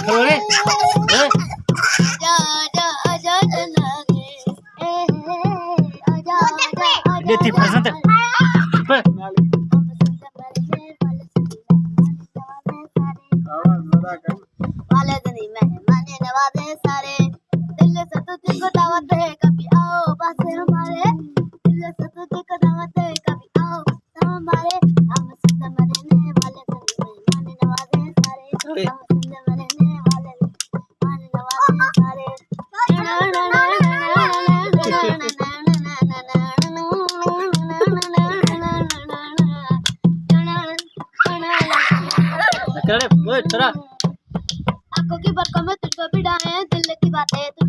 थोड़े देती फसंत वाले दिन मेहमान नवाजे सारे दिल से तुझको दावत है कभी आओ पास हमारे दिल से तुझको दावत है कभी आओ हमारे हम सिंध मरने वाले दिन मेहमान नवाजे सारे हम सिंध मरने वाले मेहमान नवाजे सारे करे ओए थोड़ा आंखों की बरकों में तुझको बिठाए दिल की बातें